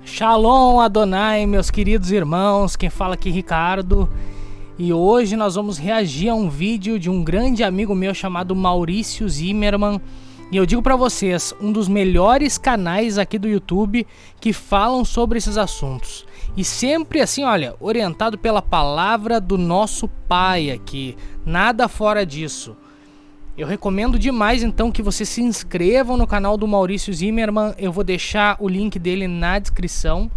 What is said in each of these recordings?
Shalom Adonai, meus queridos irmãos, quem fala aqui é Ricardo. E hoje nós vamos reagir a um vídeo de um grande amigo meu chamado Maurício Zimmermann. E eu digo pra vocês, um dos melhores canais aqui do YouTube que falam sobre esses assuntos. E sempre assim, olha, orientado pela palavra do nosso Pai aqui, nada fora disso. Eu recomendo demais então que vocês se inscrevam no canal do Maurício Zimmermann, eu vou deixar o link dele na descrição.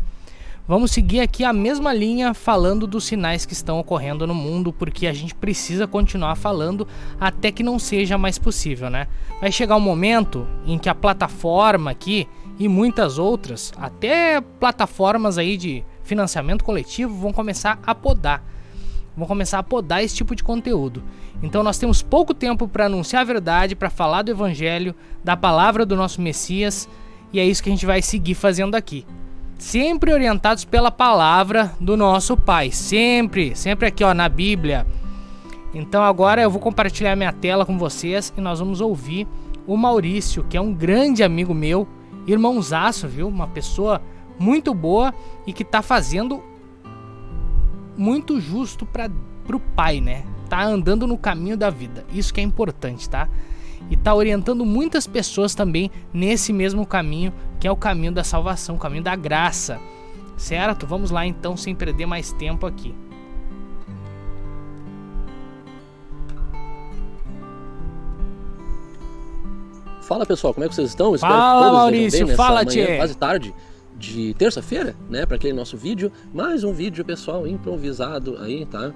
Vamos seguir aqui a mesma linha falando dos sinais que estão ocorrendo no mundo, porque a gente precisa continuar falando até que não seja mais possível, né? Vai chegar um momento em que a plataforma aqui e muitas outras, até plataformas aí de financiamento coletivo, vão começar a podar. Vão começar a podar esse tipo de conteúdo. Então nós temos pouco tempo para anunciar a verdade, para falar do evangelho, da palavra do nosso Messias, e é isso que a gente vai seguir fazendo aqui. Sempre orientados pela palavra do nosso Pai, sempre aqui ó, na Bíblia. Então agora eu vou compartilhar minha tela com vocês e nós vamos ouvir o Maurício, que é um grande amigo meu, irmãozaço, viu? Uma pessoa muito boa e que tá fazendo muito justo pro Pai, né? Tá andando no caminho da vida, isso que é importante, tá? E tá orientando muitas pessoas também nesse mesmo caminho, que é o caminho da salvação, o caminho da graça, certo? Vamos lá então, sem perder mais tempo aqui. Fala pessoal, como é que vocês estão? Fala Maurício, fala tchê! Quase tarde de terça-feira, né, para aquele nosso vídeo, mais um vídeo pessoal improvisado aí, tá?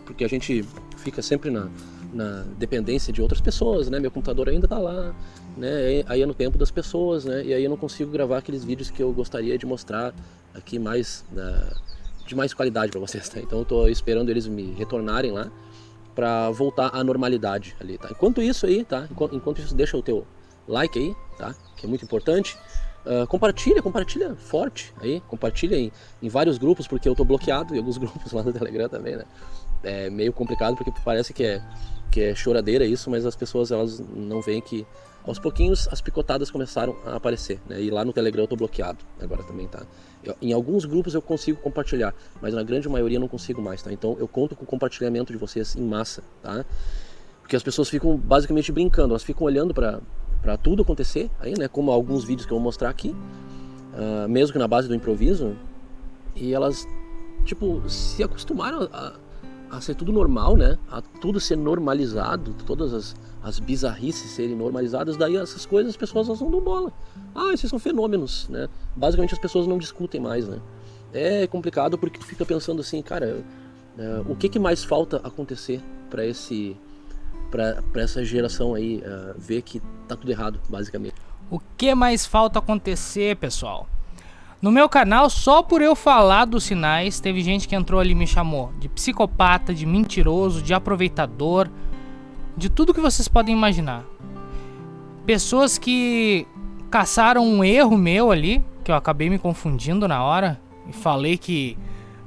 Porque a gente fica sempre na dependência de outras pessoas, né? Meu computador ainda tá lá, né? Aí é no tempo das pessoas, né? E aí eu não consigo gravar aqueles vídeos que eu gostaria de mostrar aqui mais de mais qualidade para vocês, tá? Então eu tô esperando eles me retornarem lá para voltar à normalidade ali, tá? Enquanto isso aí, tá? Enquanto isso, deixa o teu like aí, tá? Que é muito importante. Compartilha forte aí, compartilha em vários grupos, porque eu tô bloqueado em alguns grupos lá no Telegram também, né? É meio complicado porque parece que é choradeira isso, mas as pessoas elas não veem que aos pouquinhos as picotadas começaram a aparecer, né? E lá no Telegram eu tô bloqueado agora também, tá? Em alguns grupos eu consigo compartilhar, mas na grande maioria eu não consigo mais, tá? Então eu conto com o compartilhamento de vocês em massa, tá? Porque as pessoas ficam basicamente brincando, elas ficam olhando para tudo acontecer aí, né? Como alguns vídeos que eu vou mostrar aqui, mesmo que na base do improviso, e elas tipo se acostumaram a ser tudo normal, né? A tudo ser normalizado, todas as bizarrices serem normalizadas, daí essas coisas as pessoas elas não dão bola. Esses são fenômenos, né? Basicamente as pessoas não discutem mais, né? É complicado porque tu fica pensando assim, cara, o que mais falta acontecer para essa geração aí ver que tá tudo errado, basicamente. O que mais falta acontecer, pessoal? No meu canal, só por eu falar dos sinais, teve gente que entrou ali e me chamou de psicopata, de mentiroso, de aproveitador, de tudo que vocês podem imaginar. Pessoas que caçaram um erro meu ali, que eu acabei me confundindo na hora, e falei que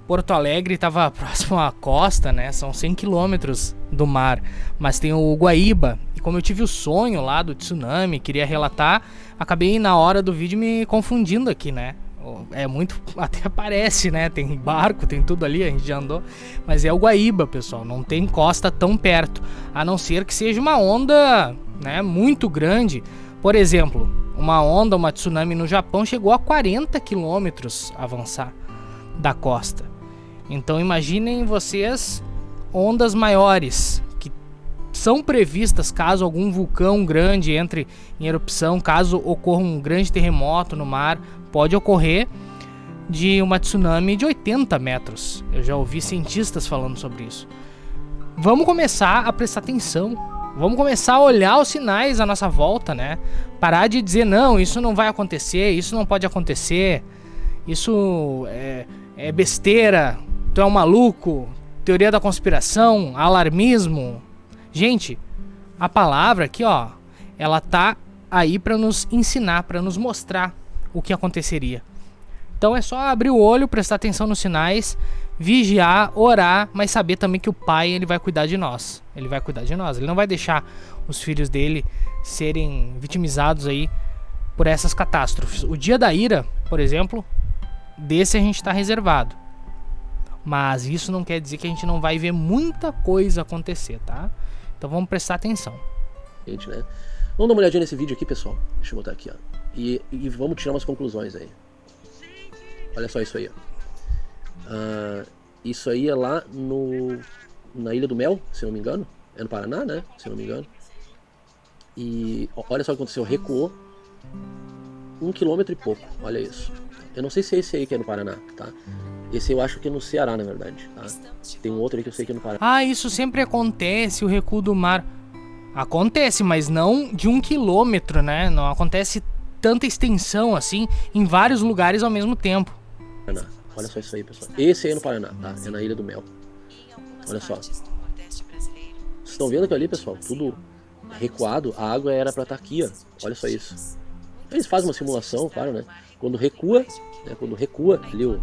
Porto Alegre estava próximo à costa, né? São 100 quilômetros do mar, mas tem o Guaíba. E como eu tive o sonho lá do tsunami, queria relatar, acabei na hora do vídeo me confundindo aqui, né? É muito, até parece, né? Tem barco, tem tudo ali, a gente já andou. Mas é o Guaíba, pessoal, não tem costa tão perto, a não ser que seja uma onda, né, muito grande. Por exemplo, uma tsunami no Japão chegou a 40 quilômetros avançar da costa. Então imaginem vocês ondas maiores que são previstas caso algum vulcão grande entre em erupção, caso ocorra um grande terremoto no mar, pode ocorrer de uma tsunami de 80 metros. Eu já ouvi cientistas falando sobre isso. Vamos começar a prestar atenção. Vamos começar a olhar os sinais à nossa volta, né? Parar de dizer, não, isso não vai acontecer, isso não pode acontecer, isso é besteira, tu é um maluco, teoria da conspiração, alarmismo. Gente, a palavra aqui, ó, ela tá aí para nos ensinar, para nos mostrar o que aconteceria. Então é só abrir o olho, prestar atenção nos sinais, vigiar, orar, mas saber também que o Pai, ele vai cuidar de nós. Ele vai cuidar de nós. Ele não vai deixar os filhos dele serem vitimizados aí por essas catástrofes. O dia da ira, por exemplo, desse a gente tá reservado. Mas isso não quer dizer que a gente não vai ver muita coisa acontecer, tá? Então vamos prestar atenção. Gente, né? Vamos dar uma olhadinha nesse vídeo aqui, pessoal. Deixa eu botar aqui, ó. E vamos tirar umas conclusões aí. Olha só isso aí, ó. Isso aí é lá na Ilha do Mel, se não me engano. É no Paraná, né? Se não me engano. E olha só o que aconteceu. Recuou 1 quilômetro e pouco. Olha isso. Eu não sei se é esse aí que é no Paraná, tá? Esse eu acho que é no Ceará, na verdade, tá? Tem um outro aí que eu sei que é no Paraná. Ah, isso sempre acontece, o recuo do mar. Acontece, mas não de 1 quilômetro, né? Não acontece tanta extensão assim em vários lugares ao mesmo tempo. Paraná. Olha só isso aí, pessoal. Esse aí é no Paraná, tá? É na Ilha do Mel. Olha só. Vocês estão vendo que ali, pessoal, tudo recuado, a água era pra estar aqui, ó. Olha só isso. Eles fazem uma simulação, claro, né? Quando recua, né? Quando recua ali o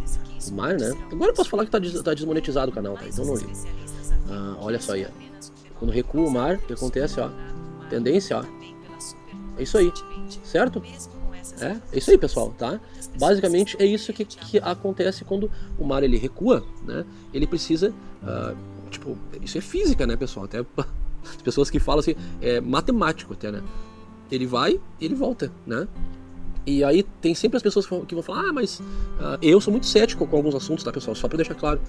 mar, né? Agora eu posso falar que tá desmonetizado o canal, tá? Então não ligo. Olha só aí, ó. Quando recua o mar, o que acontece, ó? Tendência, ó. É isso aí, certo? É isso aí, pessoal, tá? Basicamente é isso que acontece quando o mar ele recua, né? Ele precisa, tipo, isso é física, né, pessoal? Até as pessoas que falam assim, é matemático até, né? Ele vai e ele volta, né? E aí tem sempre as pessoas que vão falar, mas eu sou muito cético com alguns assuntos, tá, pessoal? Só pra deixar claro.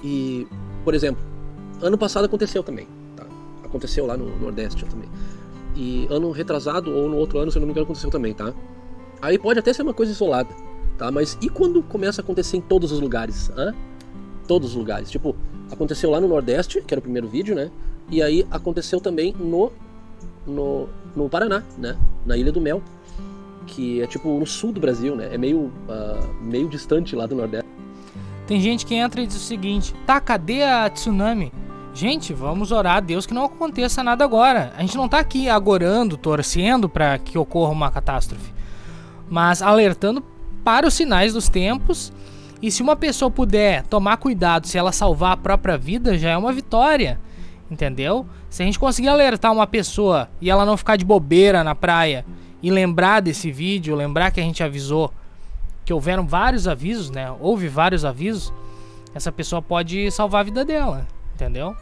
E, por exemplo, ano passado aconteceu também, tá? Aconteceu lá no Nordeste também. E ano retrasado ou no outro ano, se eu não me engano, aconteceu também, tá? Aí pode até ser uma coisa isolada, tá? Mas e quando começa a acontecer em todos os lugares? Todos os lugares. Tipo, aconteceu lá no Nordeste, que era o primeiro vídeo, né? E aí aconteceu também no Paraná, né? Na Ilha do Mel, que é tipo no sul do Brasil, né? É meio distante lá do Nordeste. Tem gente que entra e diz o seguinte: tá, cadê a tsunami? Gente, vamos orar a Deus que não aconteça nada agora. A gente não tá aqui agorando, torcendo para que ocorra uma catástrofe, mas alertando para os sinais dos tempos. E se uma pessoa puder tomar cuidado, se ela salvar a própria vida, já é uma vitória, entendeu? Se a gente conseguir alertar uma pessoa e ela não ficar de bobeira na praia e lembrar desse vídeo, lembrar que a gente avisou, que houveram vários avisos, né? Houve vários avisos, essa pessoa pode salvar a vida dela, entendeu?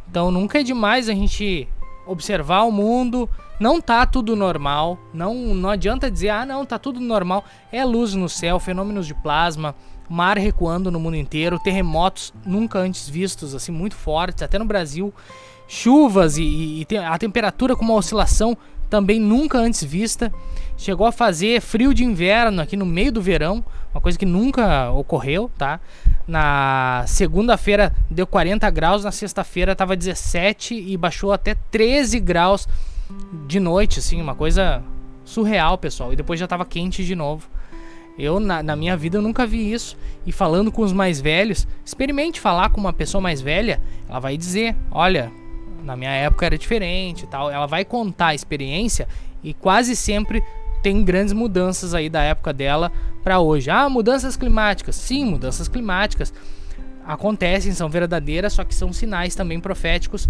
Então nunca é demais a gente observar o mundo. Não tá tudo normal, não adianta dizer, não, tá tudo normal. É luz no céu, fenômenos de plasma, mar recuando no mundo inteiro, terremotos nunca antes vistos, assim, muito fortes, até no Brasil, chuvas e a temperatura com uma oscilação também nunca antes vista. Chegou a fazer frio de inverno aqui no meio do verão, uma coisa que nunca ocorreu, tá? Na segunda-feira deu 40 graus, na sexta-feira tava 17 e baixou até 13 graus de noite, assim, uma coisa surreal, pessoal. E depois já tava quente de novo. Eu, na minha vida, eu nunca vi isso. E falando com os mais velhos, experimente falar com uma pessoa mais velha, ela vai dizer, olha, na minha época era diferente e tal. Ela vai contar a experiência e quase sempre tem grandes mudanças aí da época dela para hoje. Mudanças climáticas. Sim, mudanças climáticas acontecem, são verdadeiras, só que são sinais também proféticos.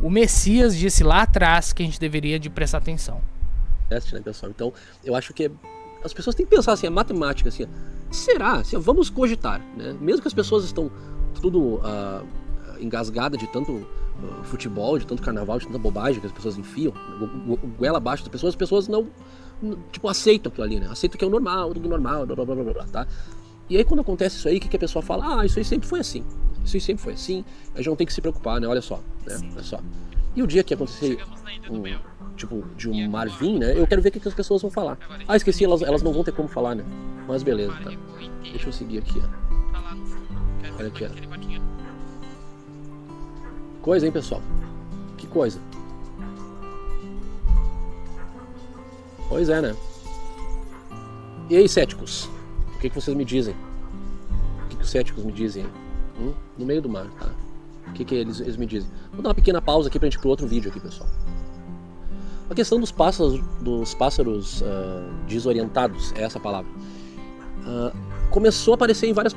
O Messias disse lá atrás que a gente deveria de prestar atenção. Né, pessoal? Então, eu acho que as pessoas têm que pensar assim, a matemática, assim, será? Assim, vamos cogitar, né? Mesmo que as pessoas estão tudo engasgadas de tanto futebol, de tanto carnaval, de tanta bobagem que as pessoas enfiam, goela abaixo das pessoas, as pessoas não, tipo, aceitam aquilo ali, né? Aceitam que é o normal, tudo normal, blá, blá, blá, blá, blá, tá? E aí quando acontece isso aí, o que a pessoa fala? Isso aí sempre foi assim. Isso aí sempre foi assim, a gente não tem que se preocupar, né? Olha só, né? Olha só. E o dia que acontecer tipo, de um mar vir, né? Eu quero ver o que as pessoas vão falar. Esqueci, elas não vão ter como falar, né? Mas beleza, tá? Deixa eu seguir aqui, ó. Olha aqui, ó. Coisa, hein, pessoal? Que coisa. Pois é, né? E aí, céticos? O que vocês me dizem? O que os céticos me dizem? No meio do mar, tá? O que eles me dizem? Vou dar uma pequena pausa aqui pra gente ir pro outro vídeo aqui, pessoal. A questão dos pássaros desorientados, é essa a palavra. Começou a aparecer em várias...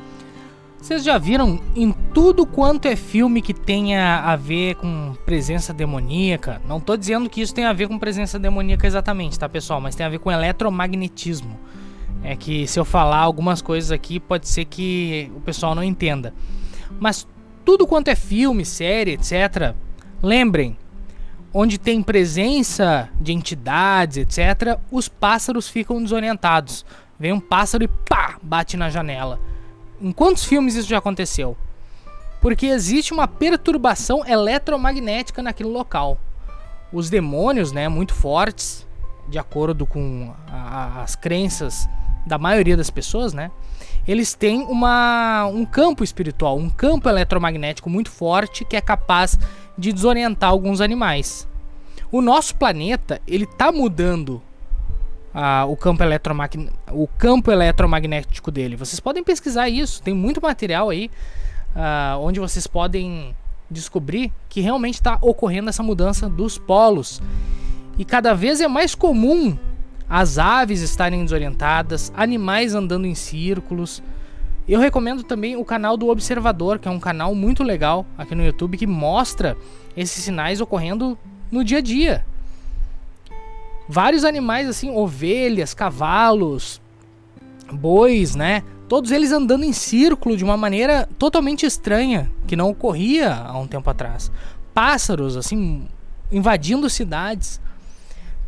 Vocês já viram em tudo quanto é filme que tenha a ver com presença demoníaca? Não tô dizendo que isso tem a ver com presença demoníaca exatamente, tá, pessoal? Mas tem a ver com eletromagnetismo. É que se eu falar algumas coisas aqui, pode ser que o pessoal não entenda. Mas tudo quanto é filme, série, etc., lembrem, onde tem presença de entidades, etc., os pássaros ficam desorientados. Vem um pássaro e pá, bate na janela. Em quantos filmes isso já aconteceu? Porque existe uma perturbação eletromagnética naquele local. Os demônios, né, muito fortes, de acordo com as crenças da maioria das pessoas, né, eles têm um campo espiritual, um campo eletromagnético muito forte que é capaz de desorientar alguns animais. O nosso planeta, ele tá mudando o campo eletromagnético dele. Vocês podem pesquisar isso, tem muito material aí onde vocês podem descobrir que realmente está ocorrendo essa mudança dos polos. E cada vez é mais comum as aves estarem desorientadas, animais andando em círculos. Eu recomendo também o canal do Observador, que é um canal muito legal aqui no YouTube, que mostra esses sinais ocorrendo no dia a dia. Vários animais assim, ovelhas, cavalos, bois, né? Todos eles andando em círculo de uma maneira totalmente estranha, que não ocorria há um tempo atrás. Pássaros, assim, invadindo cidades.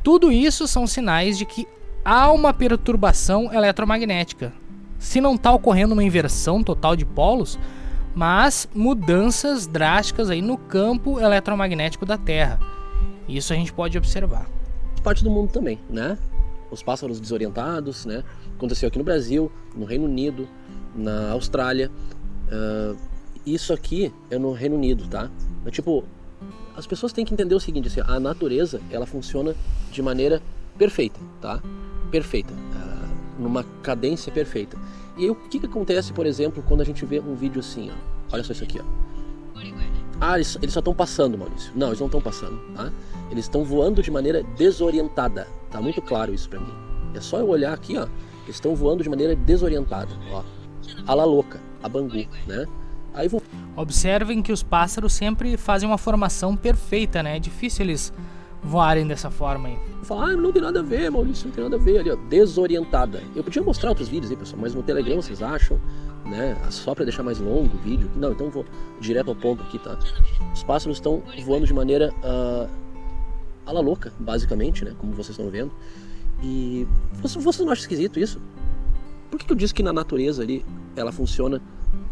Tudo isso são sinais de que há uma perturbação eletromagnética. Se não está ocorrendo uma inversão total de polos, mas mudanças drásticas aí no campo eletromagnético da Terra. Isso a gente pode observar. Parte do mundo também, né? Os pássaros desorientados, né? Aconteceu aqui no Brasil, no Reino Unido, na Austrália. Isso aqui é no Reino Unido, tá? É tipo, as pessoas têm que entender o seguinte, assim, a natureza, ela funciona de maneira perfeita, tá? Perfeita, numa cadência perfeita. E aí, o que acontece, por exemplo, quando a gente vê um vídeo assim, ó? Olha só isso aqui, ó. Eles só estão passando, Maurício. Não, eles não estão passando, tá? Eles estão voando de maneira desorientada. Tá muito claro isso pra mim. É só eu olhar aqui, ó. Eles estão voando de maneira desorientada, ó. A la louca, a Bangu, né? Aí vou... Observem que os pássaros sempre fazem uma formação perfeita, né? É difícil eles voarem dessa forma aí. Falar, não tem nada a ver, Maurício, não tem nada a ver ali, ó. Desorientada. Eu podia mostrar outros vídeos aí, pessoal, mas no Telegram vocês acham, né? Só pra deixar mais longo o vídeo. Não, então vou direto ao ponto aqui, tá? Os pássaros estão voando de maneira a la louca, basicamente, né? Como vocês estão vendo. E vocês não acham esquisito isso? Por que eu disse que na natureza ali ela funciona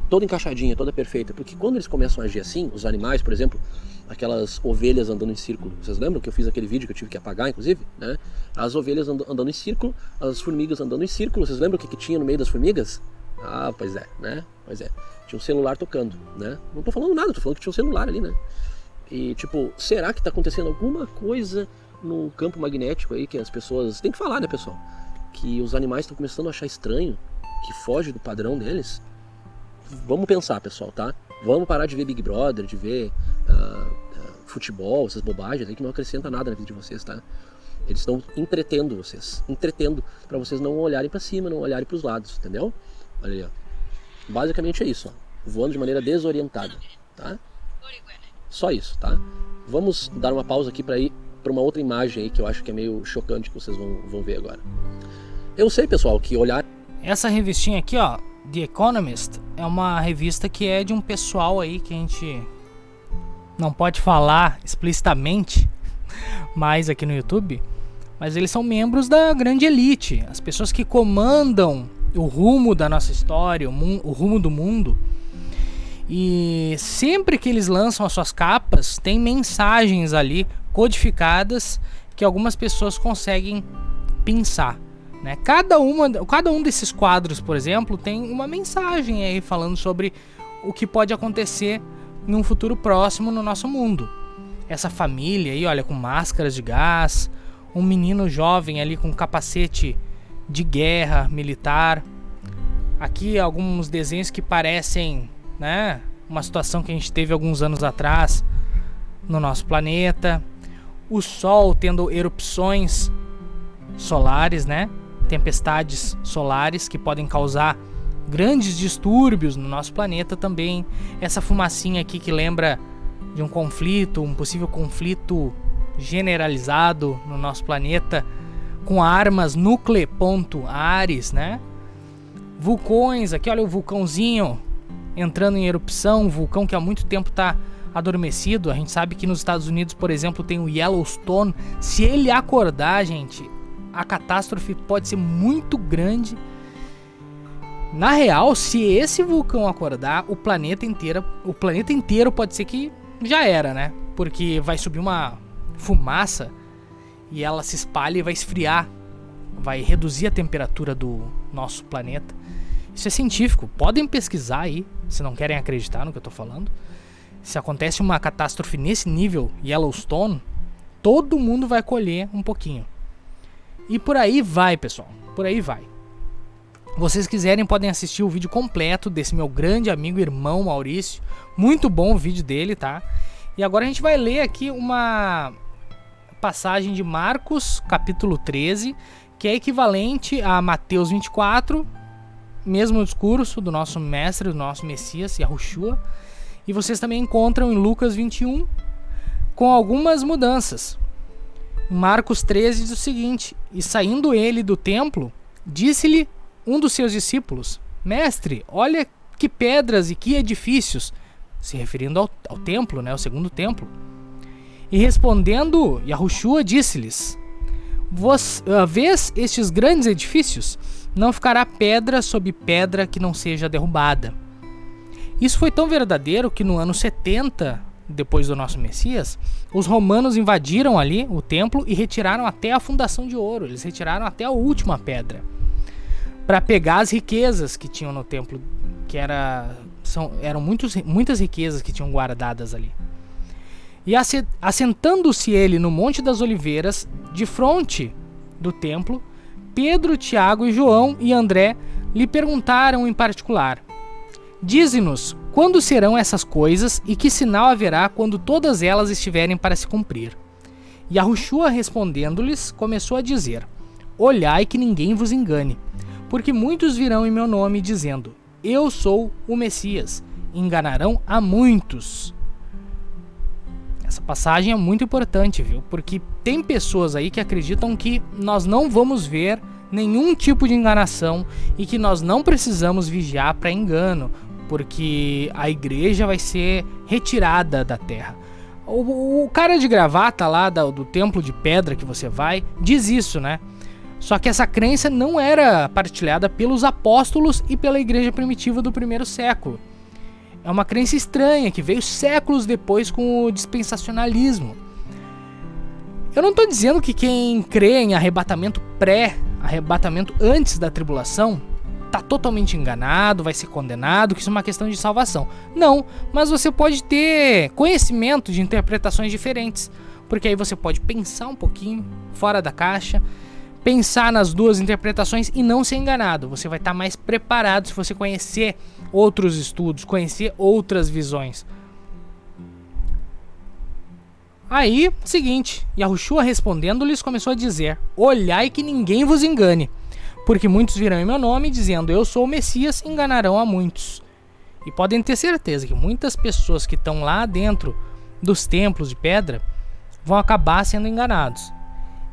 toda encaixadinha, toda perfeita? Porque quando eles começam a agir assim, os animais, por exemplo, aquelas ovelhas andando em círculo, vocês lembram que eu fiz aquele vídeo que eu tive que apagar, inclusive, né? As ovelhas andando em círculo, as formigas andando em círculo. Vocês lembram o que tinha no meio das formigas? Ah, pois é, né? Pois é, tinha um celular tocando, né? Não tô falando nada, tô falando que tinha um celular ali, né? E tipo, será que tá acontecendo alguma coisa no campo magnético aí que as pessoas... Tem que falar, né, pessoal? Que os animais estão começando a achar estranho, que foge do padrão deles. Vamos pensar, pessoal, tá? Vamos parar de ver Big Brother, de ver futebol, essas bobagens aí que não acrescenta nada na vida de vocês, tá? Eles estão entretendo vocês, para vocês não olharem para cima, não olharem para os lados, entendeu? Olha ali, ó. Basicamente é isso, ó. Voando de maneira desorientada, tá? Só isso, tá? Vamos dar uma pausa aqui para ir para uma outra imagem aí que eu acho que é meio chocante, que vocês vão ver agora. Eu sei, pessoal, que olhar... Essa revistinha aqui, ó, The Economist, é uma revista que é de um pessoal aí que a gente não pode falar explicitamente mais aqui no YouTube, mas eles são membros da grande elite, as pessoas que comandam o rumo da nossa história, o rumo do mundo. E sempre que eles lançam as suas capas, tem mensagens ali codificadas que algumas pessoas conseguem pensar, né? Cada um desses quadros, por exemplo, tem uma mensagem aí falando sobre o que pode acontecer em um futuro próximo no nosso mundo. Essa família aí, olha, com máscaras de gás, um menino jovem ali com capacete de guerra militar. Aqui alguns desenhos que parecem, né, uma situação que a gente teve alguns anos atrás no nosso planeta. O Sol tendo erupções solares, né? Tempestades solares que podem causar grandes distúrbios no nosso planeta também. Essa fumacinha aqui que lembra de um conflito, um possível conflito generalizado no nosso planeta, com armas Nuclear.Ares, né? Vulcões, aqui olha o vulcãozinho entrando em erupção, um vulcão que há muito tempo está adormecido. A gente sabe que nos Estados Unidos, por exemplo, tem o Yellowstone. Se ele acordar, gente, a catástrofe pode ser muito grande. Na real, se esse vulcão acordar, o planeta inteiro pode ser que já era, né? Porque vai subir uma fumaça e ela se espalha e vai esfriar, vai reduzir a temperatura do nosso planeta. Isso é científico, podem pesquisar aí, se não querem acreditar no que eu tô falando. Se acontece uma catástrofe nesse nível Yellowstone, todo mundo vai colher um pouquinho. E por aí vai, pessoal, por aí vai. Vocês quiserem podem assistir o vídeo completo desse meu grande amigo e irmão Maurício. Muito bom o vídeo dele, tá? E agora a gente vai ler aqui uma passagem de Marcos, capítulo 13, que é equivalente a Mateus 24, mesmo discurso do nosso mestre, do nosso Messias, Yahushua. E vocês também encontram em Lucas 21, com algumas mudanças. Marcos 13 diz o seguinte: e saindo ele do templo, disse-lhe um dos seus discípulos: Mestre, olha que pedras e que edifícios, se referindo ao templo, né, o segundo templo. E respondendo, Yahushua disse-lhes: vês estes grandes edifícios? Não ficará pedra sobre pedra que não seja derrubada. Isso foi tão verdadeiro que no ano 70, depois do nosso Messias, os romanos invadiram ali o templo e retiraram até a fundação de ouro. Eles retiraram até a última pedra para pegar as riquezas que tinham no templo, que eram muitas riquezas que tinham guardadas ali. E assentando-se ele no Monte das Oliveiras, de fronte do templo, Pedro, Tiago e João e André lhe perguntaram em particular: Dize-nos, quando serão essas coisas e que sinal haverá quando todas elas estiverem para se cumprir? E Yahushua respondendo-lhes, começou a dizer: Olhai que ninguém vos engane, porque muitos virão em meu nome dizendo: Eu sou o Messias, e enganarão a muitos. Essa passagem é muito importante, viu? Porque tem pessoas aí que acreditam que nós não vamos ver nenhum tipo de enganação e que nós não precisamos vigiar para engano, porque a igreja vai ser retirada da terra. O cara de gravata lá do templo de pedra que você vai diz isso, né? Só que essa crença não era partilhada pelos apóstolos e pela igreja primitiva do primeiro século. É uma crença estranha que veio séculos depois com o dispensacionalismo. Eu não estou dizendo que quem crê em arrebatamento arrebatamento antes da tribulação, está totalmente enganado, vai ser condenado, que isso é uma questão de salvação. Não, mas você pode ter conhecimento de interpretações diferentes, porque aí você pode pensar um pouquinho fora da caixa, pensar nas duas interpretações e não ser enganado. Você vai estar mais preparado se você conhecer outros estudos, conhecer outras visões. Aí, seguinte, Yahushua respondendo-lhes começou a dizer: Olhai que ninguém vos engane, porque muitos virão em meu nome dizendo: Eu sou o Messias, enganarão a muitos. E podem ter certeza que muitas pessoas que estão lá dentro dos templos de pedra vão acabar sendo enganados.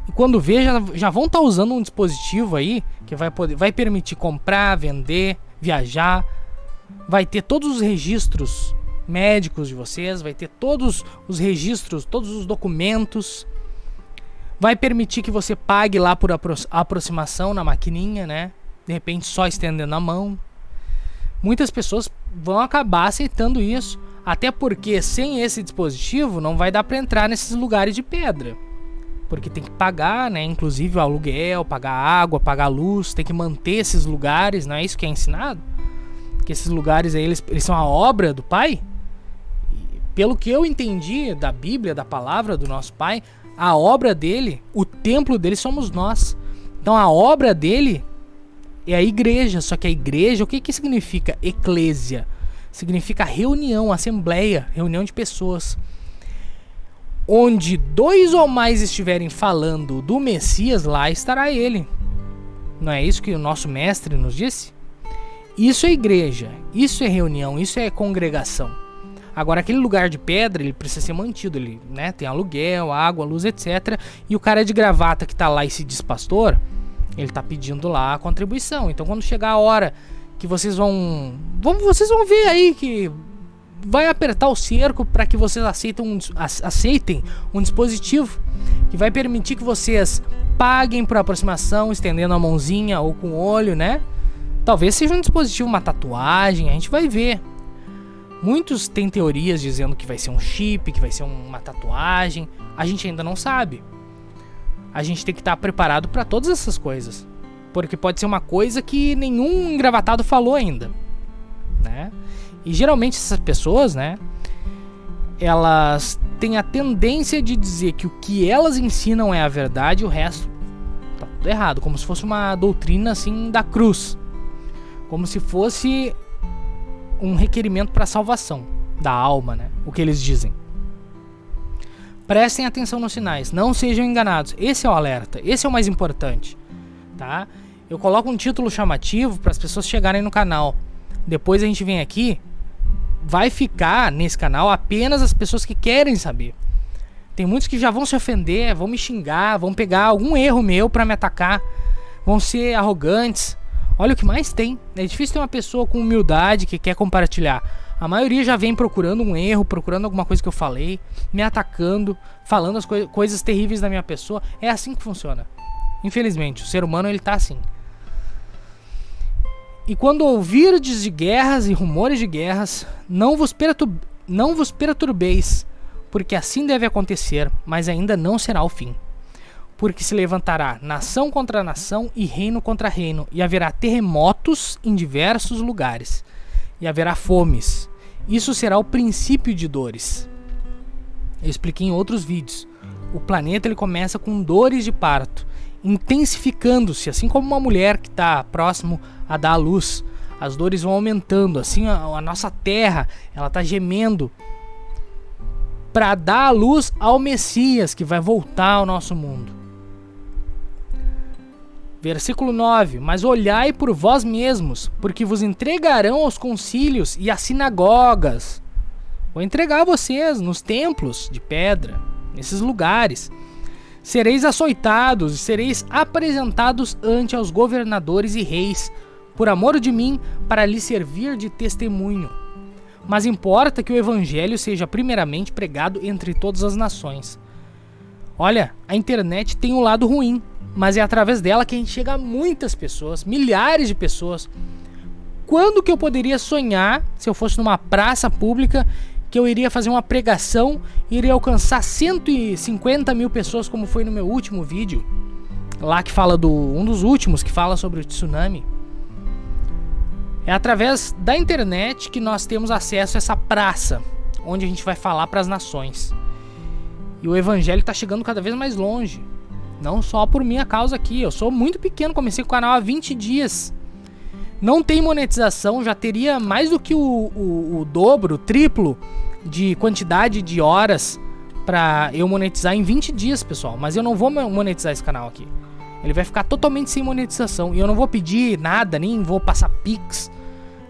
E quando vê, já vão estar usando um dispositivo aí que vai permitir comprar, vender, viajar, vai ter todos os registros médicos de vocês, vai ter todos os registros, todos os documentos, vai permitir que você pague lá por aproximação na maquininha, né? De repente só estendendo a mão. Muitas pessoas vão acabar aceitando isso, até porque sem esse dispositivo não vai dar para entrar nesses lugares de pedra. Porque tem que pagar, né? Inclusive o aluguel, pagar água, pagar luz, tem que manter esses lugares, não é isso que é ensinado? Que esses lugares aí, eles são a obra do Pai? E, pelo que eu entendi da Bíblia, da palavra do nosso Pai, a obra dele, o templo dele somos nós. Então a obra dele é a igreja, só que a igreja, o que significa eclésia? Significa reunião, assembleia, reunião de pessoas. Onde 2 ou mais estiverem falando do Messias, lá estará ele. Não é isso que o nosso mestre nos disse? Isso é igreja, isso é reunião, isso é congregação. Agora, aquele lugar de pedra, ele precisa ser mantido, ele, né, tem aluguel, água, luz, etc. E o cara de gravata que tá lá e se diz pastor, ele tá pedindo lá a contribuição. Então, quando chegar a hora que vocês vão ver aí que vai apertar o cerco para que vocês aceitem um dispositivo que vai permitir que vocês paguem por aproximação, estendendo a mãozinha ou com o olho, né? Talvez seja um dispositivo, uma tatuagem, a gente vai ver. Muitos têm teorias dizendo que vai ser um chip, que vai ser uma tatuagem. A gente ainda não sabe. A gente tem que estar preparado para todas essas coisas. Porque pode ser uma coisa que nenhum engravatado falou ainda, né? E geralmente essas pessoas, né, elas têm a tendência de dizer que o que elas ensinam é a verdade e o resto tá tudo errado. Como se fosse uma doutrina assim da cruz. Como se fosse um requerimento para a salvação da alma, né? O que eles dizem. Prestem atenção nos sinais, não sejam enganados. Esse é o alerta, esse é o mais importante, tá? Eu coloco um título chamativo para as pessoas chegarem no canal. Depois a gente vem aqui, vai ficar nesse canal apenas as pessoas que querem saber. Tem muitos que já vão se ofender, vão me xingar, vão pegar algum erro meu para me atacar, vão ser arrogantes. Olha o que mais tem. É difícil ter uma pessoa com humildade que quer compartilhar. A maioria já vem procurando um erro, procurando alguma coisa que eu falei, me atacando, falando as coisas terríveis da minha pessoa. É assim que funciona. Infelizmente, o ser humano ele tá assim. E quando ouvirdes de guerras e rumores de guerras, não vos perturbeis, porque assim deve acontecer, mas ainda não será o fim. Porque se levantará nação contra nação e reino contra reino, e haverá terremotos em diversos lugares, e haverá fomes. Isso será o princípio de dores. Eu expliquei em outros vídeos. O planeta ele começa com dores de parto, intensificando-se, assim como uma mulher que está próximo a dar à luz. As dores vão aumentando, assim a nossa terra ela está gemendo para dar à luz ao Messias que vai voltar ao nosso mundo. Versículo 9. Mas olhai por vós mesmos, porque vos entregarão aos concílios e às sinagogas. Vou entregar vocês nos templos de pedra, nesses lugares. Sereis açoitados e sereis apresentados ante aos governadores e reis, por amor de mim, para lhes servir de testemunho. Mas importa que o evangelho seja primeiramente pregado entre todas as nações. Olha, a internet tem um lado ruim, mas é através dela que a gente chega a muitas pessoas, milhares de pessoas. Quando que eu poderia sonhar, se eu fosse numa praça pública, que eu iria fazer uma pregação e iria alcançar 150 mil pessoas, como foi no meu último vídeo, lá que fala um dos últimos, que fala sobre o tsunami. É através da internet que nós temos acesso a essa praça, onde a gente vai falar para as nações. E o evangelho está chegando cada vez mais longe. Não só por minha causa aqui. Eu sou muito pequeno, comecei com o canal há 20 dias. Não tem monetização, já teria mais do que o dobro, o triplo de quantidade de horas para eu monetizar em 20 dias, pessoal. Mas eu não vou monetizar esse canal aqui. Ele vai ficar totalmente sem monetização. E eu não vou pedir nada, nem vou passar Pix,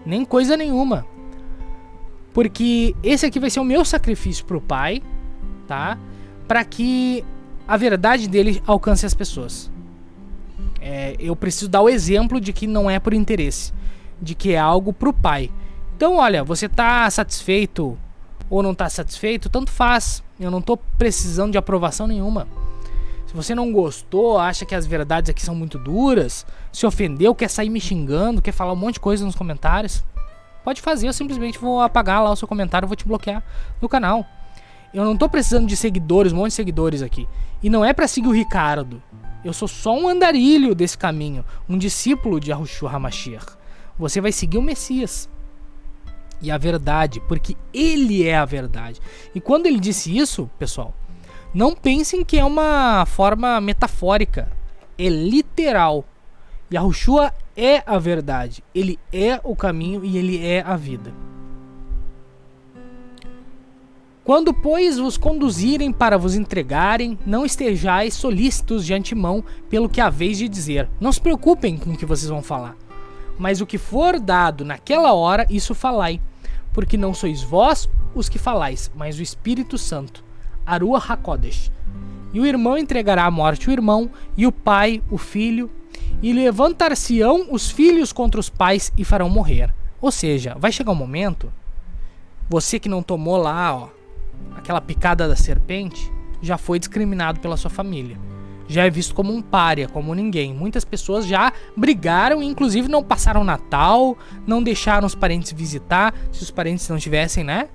nem coisa nenhuma. Porque esse aqui vai ser o meu sacrifício pro Pai, tá? Para que a verdade dele alcance as pessoas. Eu preciso dar o exemplo de que não é por interesse, de que é algo pro Pai. Então, olha, você tá satisfeito ou não tá satisfeito, tanto faz. Eu não tô precisando de aprovação nenhuma. Se você não gostou, acha que as verdades aqui são muito duras, se ofendeu, quer sair me xingando, quer falar um monte de coisa nos comentários, pode fazer, eu simplesmente vou apagar lá o seu comentário, vou te bloquear no canal. Eu não tô precisando de seguidores, um monte de seguidores aqui. E não é pra seguir o Ricardo. Eu sou só um andarilho desse caminho, um discípulo de Yahushua HaMashiach. Você vai seguir o Messias e a verdade, porque ele é a verdade. E quando ele disse isso, pessoal, não pensem que é uma forma metafórica. É literal. Yahushua é a verdade. Ele é o caminho e ele é a vida. Quando, pois, vos conduzirem para vos entregarem, não estejais solícitos de antemão pelo que haveis de dizer. Não se preocupem com o que vocês vão falar. Mas o que for dado naquela hora, isso falai. Porque não sois vós os que falais, mas o Espírito Santo, Arua HaKodesh. E o irmão entregará à morte o irmão, e o pai o filho, e levantar-se-ão os filhos contra os pais e farão morrer. Ou seja, vai chegar um momento, você que não tomou lá, ó, aquela picada da serpente, já foi discriminado pela sua família. Já é visto como um pária, como ninguém. Muitas pessoas já brigaram, inclusive não passaram Natal, não deixaram os parentes visitar, se os parentes não tivessem, né?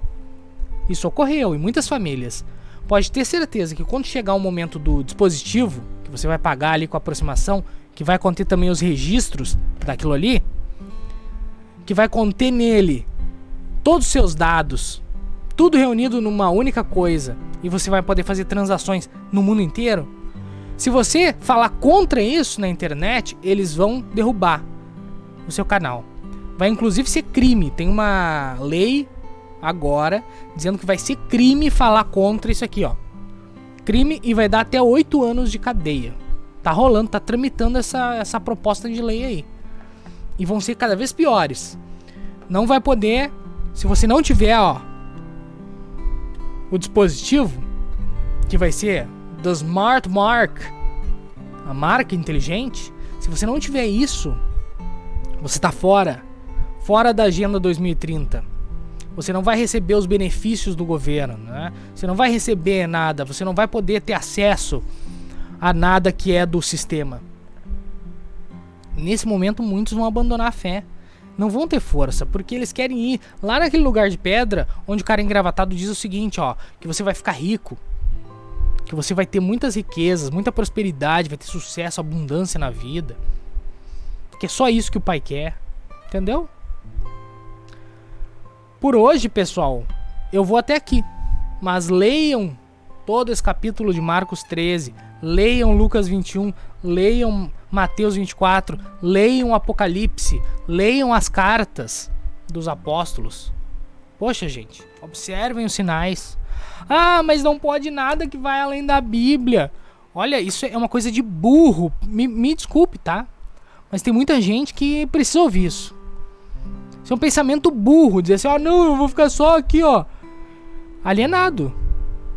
Isso ocorreu em muitas famílias. Pode ter certeza que quando chegar o momento do dispositivo, que você vai pagar ali com a aproximação, que vai conter também os registros daquilo ali, que vai conter nele todos os seus dados, tudo reunido numa única coisa, e você vai poder fazer transações no mundo inteiro. Se você falar contra isso na internet, eles vão derrubar o seu canal. Vai inclusive ser crime. Tem uma lei agora dizendo que vai ser crime falar contra isso aqui, ó. Crime, e vai dar até 8 anos de cadeia. Tá rolando, tá tramitando essa proposta de lei aí. E vão ser cada vez piores. Não vai poder, se você não tiver, ó, o dispositivo, que vai ser The Smart Mark, a marca inteligente. Se você não tiver isso, você tá fora da Agenda 2030. Você não vai receber os benefícios do governo, né? Você não vai receber nada, você não vai poder ter acesso a nada que é do sistema. Nesse momento, muitos vão abandonar a fé. Não vão ter força, porque eles querem ir lá naquele lugar de pedra, onde o cara engravatado diz o seguinte, ó, que você vai ficar rico, que você vai ter muitas riquezas, muita prosperidade, vai ter sucesso, abundância na vida. Que é só isso que o pai quer, entendeu? Por hoje, pessoal, eu vou até aqui, mas leiam todo esse capítulo de Marcos 13, leiam Lucas 21, leiam Mateus 24, leiam Apocalipse, leiam as cartas dos apóstolos. Poxa, gente, observem os sinais. Ah, mas não pode nada que vai além da Bíblia. Olha, isso é uma coisa de burro. Me desculpe, tá? Mas tem muita gente que precisa ouvir isso. Isso é um pensamento burro. Dizer assim, ó, não, eu vou ficar só aqui, ó. Alienado.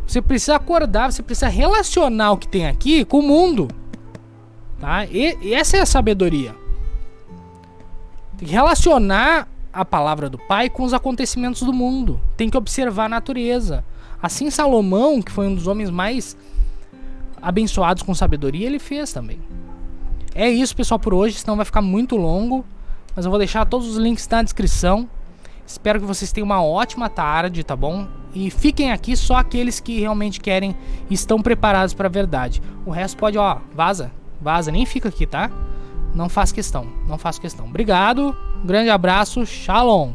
Você precisa acordar, você precisa relacionar o que tem aqui com o mundo. Tá? E essa é a sabedoria. Tem que relacionar a palavra do Pai com os acontecimentos do mundo. Tem que observar a natureza. Assim Salomão, que foi um dos homens mais abençoados com sabedoria, ele fez também. É isso, pessoal, por hoje, senão vai ficar muito longo. Mas eu vou deixar todos os links na descrição. Espero que vocês tenham uma ótima tarde, tá bom? E fiquem aqui só aqueles que realmente querem e estão preparados para a verdade. O resto pode, ó, vaza, nem fica aqui, tá? Não faço questão. Obrigado, um grande abraço, shalom!